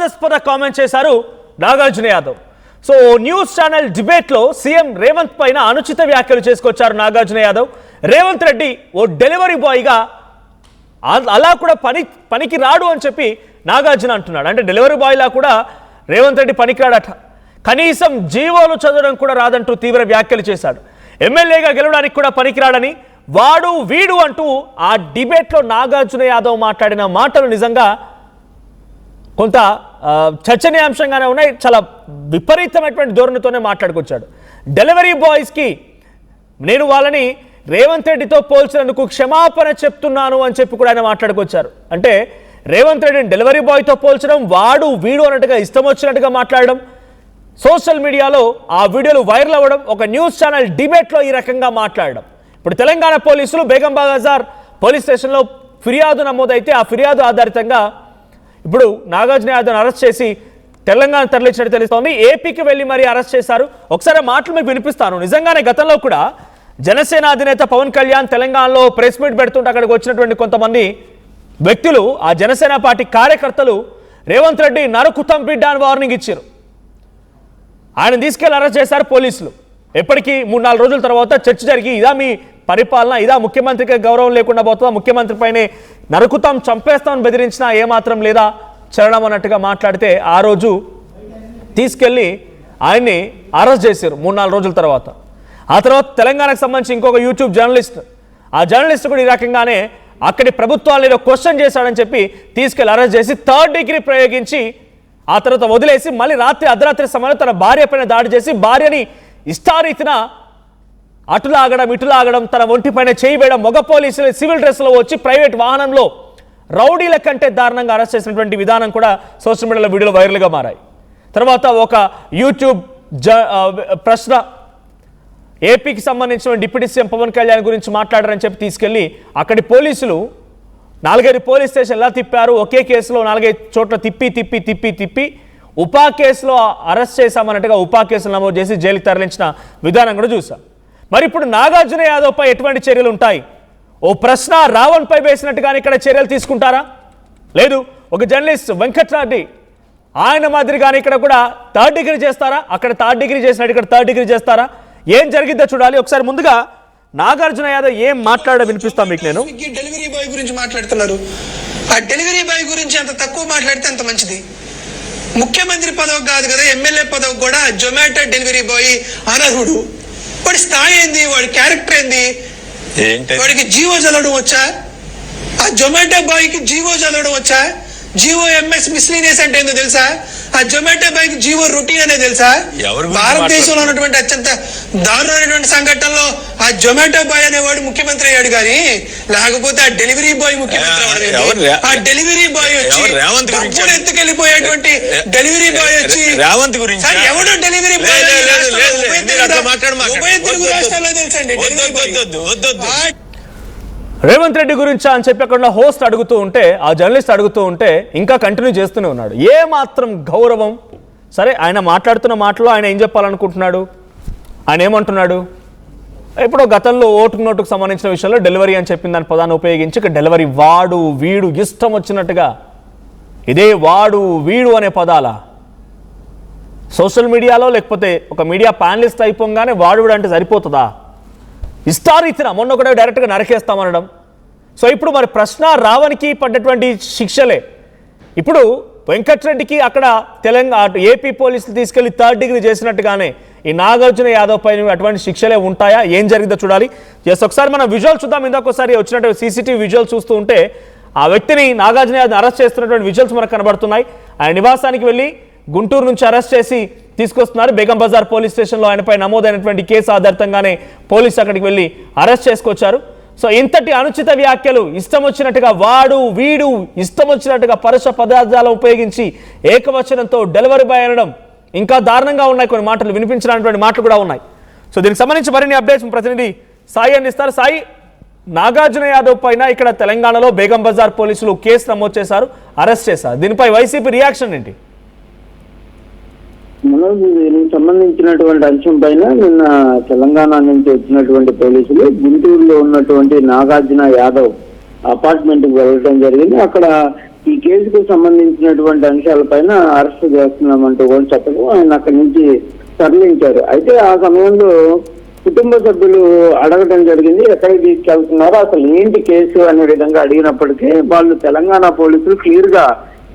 వివాదాస్పద కామెంట్ చేశారు Nagarjuna Yadav. So news channel డిబేట్లో సీఎం రేవంత్ పైన అనుచిత వ్యాఖ్యలు చేసుకొచ్చారు నాగార్జున యాదవ్. రేవంత్ రెడ్డి ఓ డెలివరీ బాయ్గా అలా కూడా పనికి రాడు అని చెప్పి నాగార్జున అంటున్నాడు. అంటే డెలివరీ బాయ్లా కూడా రేవంత్ రెడ్డి పనికిరాడట, కనీసం జీవోలు చదవడం కూడా రాదంటూ తీవ్ర వ్యాఖ్యలు చేశాడు. ఎమ్మెల్యేగా గెలవడానికి కూడా పనికిరాడని వాడు వీడు అంటూ ఆ డిబేట్లో నాగార్జున యాదవ్ మాట్లాడిన మాటలు నిజంగా కొంత చర్చనీయాంశంగానే ఉన్నాయి. చాలా విపరీతమైనటువంటి ధోరణితోనే మాట్లాడుకొచ్చాడు. డెలివరీ బాయ్స్కి నేను వాళ్ళని రేవంత్ రెడ్డితో పోల్చినందుకు క్షమాపణ చెప్తున్నాను అని చెప్పి కూడా ఆయన మాట్లాడుకొచ్చారు. అంటే రేవంత్ రెడ్డిని డెలివరీ బాయ్తో పోల్చడం, వాడు వీడు అన్నట్టుగా ఇష్టం వచ్చినట్టుగా మాట్లాడడం, సోషల్ మీడియాలో ఆ వీడియోలు వైరల్ అవ్వడం, ఒక న్యూస్ ఛానల్ డిబేట్లో ఈ రకంగా మాట్లాడడం. ఇప్పుడు తెలంగాణ పోలీసులు బేగం బజార్ పోలీస్ స్టేషన్లో ఫిర్యాదు నమోదైతే ఆ ఫిర్యాదు ఆధారితంగా ఇప్పుడు నాగార్జున యాదవ్ని అరెస్ట్ చేసి తెలంగాణ తరలించినట్టు తెలుస్తోంది. ఏపీకి వెళ్ళి మరీ అరెస్ట్ చేశారు. ఒకసారి మాటలు మీకు వినిపిస్తాను. నిజంగానే గతంలో కూడా జనసేన అధినేత పవన్ కళ్యాణ్ తెలంగాణలో ప్రెస్ మీట్ పెడుతుంటే అక్కడికి వచ్చినటువంటి కొంతమంది వ్యక్తులు, ఆ జనసేన పార్టీ కార్యకర్తలు రేవంత్ రెడ్డి నరుకుతాం బిడ్డ అని వార్నింగ్ ఇచ్చారు. ఆయన తీసుకెళ్లి అరెస్ట్ చేశారు పోలీసులు. ఎప్పటికీ 3-4 రోజుల తర్వాత చర్చ జరిగి ఇదా మీ పరిపాలన, ఇదా ముఖ్యమంత్రికి గౌరవం లేకుండా పోతుందా, ముఖ్యమంత్రి పైనే నరుకుతాం చంపేస్తామని బెదిరించినా ఏమాత్రం లేదా చరణం అన్నట్టుగా మాట్లాడితే ఆ రోజు తీసుకెళ్ళి ఆయన్ని అరెస్ట్ చేశారు 3-4 రోజుల తర్వాత. ఆ తర్వాత తెలంగాణకు సంబంధించి ఇంకొక యూట్యూబ్ జర్నలిస్ట్, ఆ జర్నలిస్ట్ కూడా ఈ రకంగానే అక్కడి ప్రభుత్వాలు ఏదో క్వశ్చన్ చేశాడని చెప్పి తీసుకెళ్ళి అరెస్ట్ చేసి 3rd డిగ్రీ ప్రయోగించి ఆ తర్వాత వదిలేసి మళ్ళీ అర్ధరాత్రి సమయంలో తన భార్య పైన దాడి చేసి భార్యని ఇష్టారీతిన అటులాగడం ఇటులాగడం, తన ఒంటిపైన చేయవేయడం, మగ పోలీసులు సివిల్ డ్రెస్లో వచ్చి ప్రైవేట్ వాహనంలో రౌడీల కంటే దారుణంగా అరెస్ట్ చేసినటువంటి విధానం కూడా సోషల్ మీడియాలో వీడియోలు వైరల్గా మారాయి. తర్వాత ఒక యూట్యూబ్ ప్రశ్న, ఏపీకి సంబంధించిన డిప్యూటీ సీఎం పవన్ కళ్యాణ్ గురించి మాట్లాడారని చెప్పి తీసుకెళ్లి అక్కడి పోలీసులు 4-5 పోలీస్ స్టేషన్ ఎలా తిప్పారు, ఒకే కేసులో 4-5 చోట్ల తిప్పి ఉపా కేసులో అరెస్ట్ చేశామన్నట్టుగా ఉపా కేసులు నమోదు చేసి జైలుకి తరలించిన విధానం కూడా చూసాం. మరి ఇప్పుడు నాగార్జున యాదవ్పై ఎటువంటి చర్యలు ఉంటాయి? ఓ ప్రశ్న రావణ్పై వేసినట్టుగానే ఇక్కడ చర్యలు తీసుకుంటారా? లేదు, ఒక జర్నలిస్ట్ వెంకట్రెడ్డి ఆయన మాదిరిగానే ఇక్కడ కూడా 3rd డిగ్రీ చేస్తారా? అక్కడ 3rd డిగ్రీ చేసినట్టు ఇక్కడ 3rd డిగ్రీ చేస్తారా? ఏం జరిగిద్దో చూడాలి. ఒకసారి ముందుగా నాగార్జున యాదవ్ ఏం మాట్లాడ వినిపిస్తాం మీకు. నేను డెలివరీ బాయ్ గురించి మాట్లాడుతున్నారు. ఆ డెలివరీ బాయ్ గురించి అంత తక్కువ మాట్లాడితే అంత మంచిది. ముఖ్యమంత్రి పదవి కాదు కదా, ఎమ్మెల్యే పదవి కూడా జొమాటో డెలివరీ బాయ్ అనర్హుడు. వాడి స్థాయి ఏంది, వాడి క్యారెక్టర్ ఏంది, వాడికి జీవో చదవడం వచ్చా? ఆ జొమాటో బాయ్ కి జీవో చదవడం వచ్చా? జీవో ఎంఎస్ మిస్లీనియస్ అంటే ఏందో తెలుసా? ఆ జొమాటో బాయ్ కి జీవో రొటీన్ అనేది తెలుసా? భారతదేశంలో ఉన్నటువంటి అత్యంత దారుణమైనటువంటి సంఘటనలో ఆ జొమాటో బాయ్ అనేవాడు ముఖ్యమంత్రి అయ్యాడు కానీ లేకపోతే ఆ డెలివరీ బాయ్ ముఖ్యమంత్రి. ఆ డెలివరీ బాయ్ వచ్చి ఎత్తుకెళ్ళిపోయేటువంటి డెలివరీ బాయ్ వచ్చి రేవంత్ గురించి ఎవడో డెలివరీ బాయ్ ఉభయ తెలుగు రాష్ట్రాల్లో తెలుసండి. రేవంత్ రెడ్డి గురించి అని చెప్పి అక్కడ హోస్ట్ అడుగుతూ ఉంటే, ఆ జర్నలిస్ట్ అడుగుతూ ఉంటే ఇంకా కంటిన్యూ చేస్తూనే ఉన్నాడు. ఏ మాత్రం గౌరవం? సరే, ఆయన మాట్లాడుతున్న మాటలో ఆయన ఏం చెప్పాలనుకుంటున్నాడు, ఆయన ఏమంటున్నాడు? ఇప్పుడు గతంలో నోటుకు సంబంధించిన విషయంలో డెలివరీ అని చెప్పిన దాని పదాన్ని ఉపయోగించి ఇక్కడ డెలివరీ వాడు వీడు ఇష్టం వచ్చినట్టుగా ఇదే వాడు వీడు అనే పదాల సోషల్ మీడియాలో లేకపోతే ఒక మీడియా ప్యానలిస్ట్ అయిపోగానే వాడు వీడు అంటే సరిపోతుందా? ఇష్టారీతిన మొన్న కూడా డైరెక్ట్గా నరకేస్తామనడం. సో ఇప్పుడు మరి ప్రశ్న రావణ్కి పడ్డటువంటి శిక్షలే ఇప్పుడు వెంకట్రెడ్డికి అక్కడ తెలంగాణ ఏపీ పోలీసులు తీసుకెళ్లి 3rd డిగ్రీ చేసినట్టుగానే ఈ నాగార్జున యాదవ్ పైన అటువంటి శిక్షలే ఉంటాయా? ఏం జరిగిందో చూడాలి. జస్ట్ ఒకసారి మనం విజువల్ చూద్దాం. ఇందాకోసారి వచ్చినట్టు సీసీటీవీ విజువల్ చూస్తూ ఉంటే ఆ వ్యక్తిని నాగార్జున యాదవ్ అరెస్ట్ చేస్తున్నటువంటి విజువల్స్ మనకు కనబడుతున్నాయి. ఆయన నివాసానికి వెళ్ళి గుంటూరు నుంచి అరెస్ట్ చేసి తీసుకొస్తున్నారు. బేగం బజార్ పోలీస్ స్టేషన్లో ఆయనపై నమోదైనటువంటి కేసు ఆధారితంగానే పోలీసు అక్కడికి వెళ్ళి అరెస్ట్ చేసుకొచ్చారు. సో ఇంతటి అనుచిత వ్యాఖ్యలు, ఇష్టం వచ్చినట్టుగా వాడు వీడు ఇష్టం వచ్చినట్టుగా పరుష పదార్థాలు ఉపయోగించి ఏకవచనంతో డెలివరీ బాయ్ అనడం, ఇంకా దారుణంగా ఉన్నాయి కొన్ని మాటలు, వినిపించినటువంటి మాటలు కూడా ఉన్నాయి. సో దీనికి సంబంధించి మరిన్ని అప్డేట్స్ ప్రతినిధి సాయి అందిస్తారు. సాయి, నాగార్జున యాదవ్ పైన ఇక్కడ తెలంగాణలో బేగం బజార్ పోలీసులు కేసు నమోదు చేశారు, అరెస్ట్ చేశారు. దీనిపై వైసీపీ రియాక్షన్ ఏంటి? దీనికి సంబంధించినటువంటి అంశం పైన నిన్న తెలంగాణ నుంచి వచ్చినటువంటి పోలీసులు గుంటూరులో ఉన్నటువంటి నాగార్జున యాదవ్ అపార్ట్మెంట్ కి వెళ్ళడం జరిగింది. అక్కడ ఈ కేసుకు సంబంధించినటువంటి అంశాలపైన అరెస్ట్ చేస్తున్నామంటూ కూడా చెప్పడం ఆయన అక్కడి నుంచి తరలించారు. అయితే ఆ సమయంలో కుటుంబ సభ్యులు అడగడం జరిగింది, ఎక్కడికి తీసుకెళ్తున్నారో అసలు ఏంటి కేసు అనే విధంగా అడిగినప్పటికీ వాళ్ళు తెలంగాణ పోలీసులు క్లియర్ గా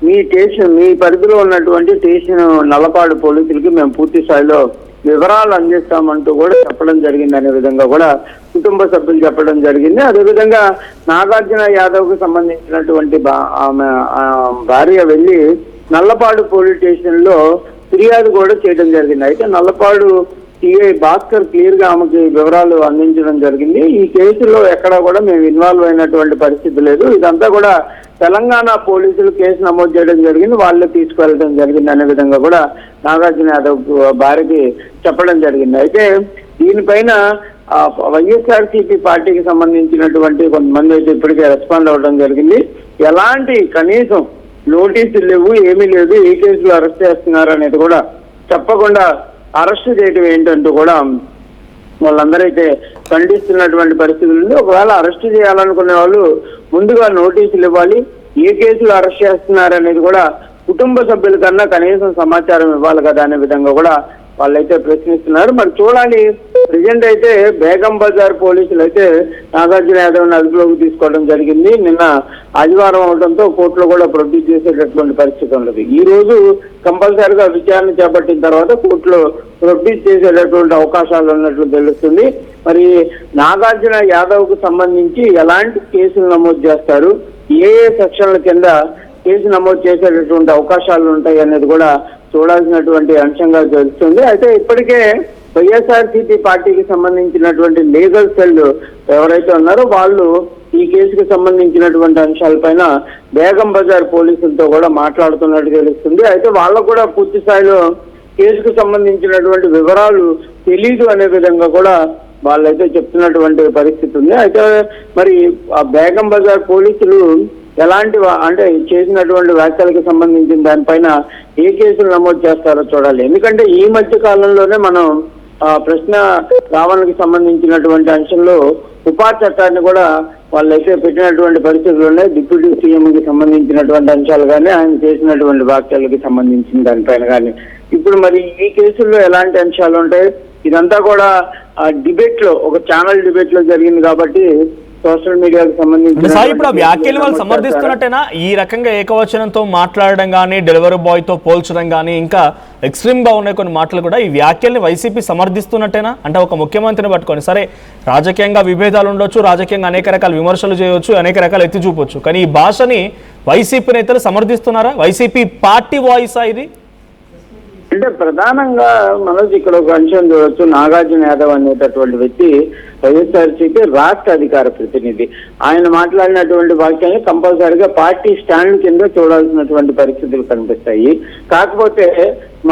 మీ స్టేషన్, మీ పరిధిలో ఉన్నటువంటి స్టేషన్ నల్లపాడు పోలీసులకి మేము పూర్తి స్థాయిలో వివరాలు అందిస్తామంటూ కూడా చెప్పడం జరిగింది అనే విధంగా కూడా కుటుంబ సభ్యులు చెప్పడం జరిగింది. అదేవిధంగా నాగార్జున యాదవ్ కు సంబంధించినటువంటి ఆమె భార్య వెళ్లి నల్లపాడు పోలీస్ స్టేషన్ లో ఫిర్యాదు కూడా చేయడం జరిగింది. అయితే నల్లపాడు సిఐ భాస్కర్ క్లియర్ గా ఆమెకి వివరాలు అందించడం జరిగింది. ఈ కేసులో ఎక్కడా కూడా మేము ఇన్వాల్వ్ అయినటువంటి పరిస్థితి లేదు, ఇదంతా కూడా తెలంగాణ పోలీసులు కేసు నమోదు చేయడం జరిగింది, వాళ్ళే తీసుకువెళ్ళడం జరిగింది అనే విధంగా కూడా నాగార్జున యాదవ్ భార్యకి చెప్పడం జరిగింది. అయితే దీనిపైన వైఎస్ఆర్సీపీ పార్టీకి సంబంధించినటువంటి కొంతమంది అయితే ఇప్పటికే రెస్పాండ్ అవ్వడం జరిగింది. ఎలాంటి కనీసం నోటీసులు లేవు, ఏమీ లేదు, ఏ కేసులో అరెస్ట్ చేస్తున్నారు అనేది కూడా చెప్పకుండా అరెస్ట్ చేయడం ఏంటంటూ కూడా వాళ్ళందరూ అయితే ఖండిస్తున్నటువంటి పరిస్థితులు ఉంది. ఒకవేళ అరెస్ట్ చేయాలనుకునే వాళ్ళు ముందుగా నోటీసులు ఇవ్వాలి, ఏ కేసులు అరెస్ట్ చేస్తున్నారు అనేది కూడా కుటుంబ సభ్యుల కన్నా కనీసం సమాచారం ఇవ్వాలి కదా అనే విధంగా కూడా వాళ్ళైతే ప్రశ్నిస్తున్నారు. మరి చూడాలి. ప్రజెంట్ అయితే బేగం బజార్ పోలీసులు అయితే నాగార్జున యాదవ్ అదుపులోకి తీసుకోవడం జరిగింది. నిన్న ఆదివారం అవడంతో కోర్టులో కూడా ప్రొడ్యూస్ చేసేటటువంటి పరిస్థితి ఉండదు. ఈ రోజు కంపల్సరిగా విచారణ చేపట్టిన తర్వాత కోర్టులో ప్రొడ్యూస్ చేసేటటువంటి అవకాశాలు ఉన్నట్లు తెలుస్తుంది. మరి నాగార్జున యాదవ్ కు సంబంధించి ఎలాంటి కేసులు నమోదు చేస్తారు, ఏ సెక్షన్ల కింద కేసు నమోదు చేసేటటువంటి అవకాశాలు ఉంటాయి అనేది కూడా చూడాల్సినటువంటి అంశంగా తెలుస్తుంది. అయితే ఇప్పటికే వైఎస్ఆర్సీపీ పార్టీకి సంబంధించినటువంటి లీగల్ సెల్ ఎవరైతే ఉన్నారో వాళ్ళు ఈ కేసుకు సంబంధించినటువంటి అంశాలపైన బేగం బజార్ పోలీసులతో కూడా మాట్లాడుతున్నట్టు తెలుస్తుంది. అయితే వాళ్ళకు కూడా పూర్తి స్థాయిలో కేసుకు సంబంధించినటువంటి వివరాలు తెలీదు అనే విధంగా కూడా వాళ్ళైతే చెప్తున్నటువంటి పరిస్థితి ఉంది. అయితే మరి ఆ బేగం బజార్ పోలీసులు ఎలాంటి అంటే చేసినటువంటి వ్యాఖ్యలకు సంబంధించిన దానిపైన ఏ కేసులు నమోదు చేస్తారో చూడాలి. ఎందుకంటే ఈ మధ్య కాలంలోనే మనం ప్రశ్న రావణకి సంబంధించినటువంటి అంశంలో ఉపా చట్టాన్ని కూడా వాళ్ళైతే పెట్టినటువంటి పరిస్థితులు ఉన్నాయి. డిప్యూటీ సీఎంకి సంబంధించినటువంటి అంశాలు కానీ, ఆయన చేసినటువంటి వ్యాఖ్యలకి సంబంధించిన దానిపైన కానీ. ఇప్పుడు మరి ఈ కేసుల్లో ఎలాంటి అంశాలు ఉంటాయి, ఇదంతా కూడా డిబేట్ లో, ఒక ఛానల్ డిబేట్ లో జరిగింది కాబట్టి సోషల్ మీడియాకు సంబంధించి ఇప్పుడు ఆ వ్యాఖ్యలు వాళ్ళు సమర్థిస్తున్నట్టేనా? ఈ రకంగా ఏకవచనంతో మాట్లాడడం కానీ, డెలివరీ బాయ్ తో పోల్చడం కానీ, ఇంకా ఎక్స్ట్రీమ్ గా ఉన్నాయి కొన్ని మాటలు కూడా, ఈ వ్యాఖ్యల్ని వైసీపీ సమర్థిస్తున్నట్టేనా? అంటే ఒక ముఖ్యమంత్రిని పట్టుకొని, సరే రాజకీయంగా విభేదాలు ఉండొచ్చు, రాజకీయంగా అనేక రకాల విమర్శలు చేయవచ్చు, అనేక రకాల ఎత్తి చూపొచ్చు, కానీ ఈ భాషని వైసీపీ నేతలు సమర్థిస్తున్నారా? వైసీపీ పార్టీ వాయిసా ఇది? అంటే ప్రధానంగా మనోజ్ ఇక్కడ ఒక అంశం చూడవచ్చు. నాగార్జున యాదవ్ అనేటటువంటి వ్యక్తి వైఎస్ఆర్సీపీ రాష్ట్ర అధికార ప్రతినిధి. ఆయన మాట్లాడినటువంటి వాక్యాన్ని కంపల్సరిగా పార్టీ స్టాండ్ కింద చూడాల్సినటువంటి పరిస్థితులు కనిపిస్తాయి. కాకపోతే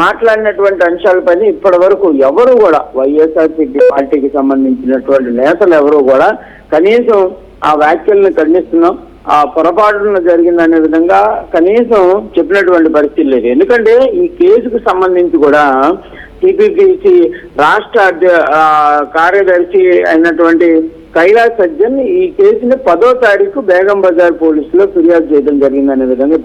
మాట్లాడినటువంటి అంశాలపైన ఇప్పటి వరకు ఎవరు కూడా వైఎస్ఆర్సీపీ పార్టీకి సంబంధించినటువంటి నేతలు ఎవరు కూడా కనీసం ఆ వ్యాఖ్యలను ఖండిస్తున్నాం, ఆ పొరపాటున జరిగిందనే విధంగా కనీసం చెప్పినటువంటి పరిస్థితి లేదు. ఎందుకంటే ఈ కేసుకు సంబంధించి కూడా టీపీపీసీ రాష్ట్ర కార్యదర్శి అయినటువంటి కైలాస్ సజ్జన్ ఈ కేసుని 10వ తారీఖు బేగం బజార్ పోలీసులో ఫిర్యాదు చేయడం జరిగిందనే విధంగా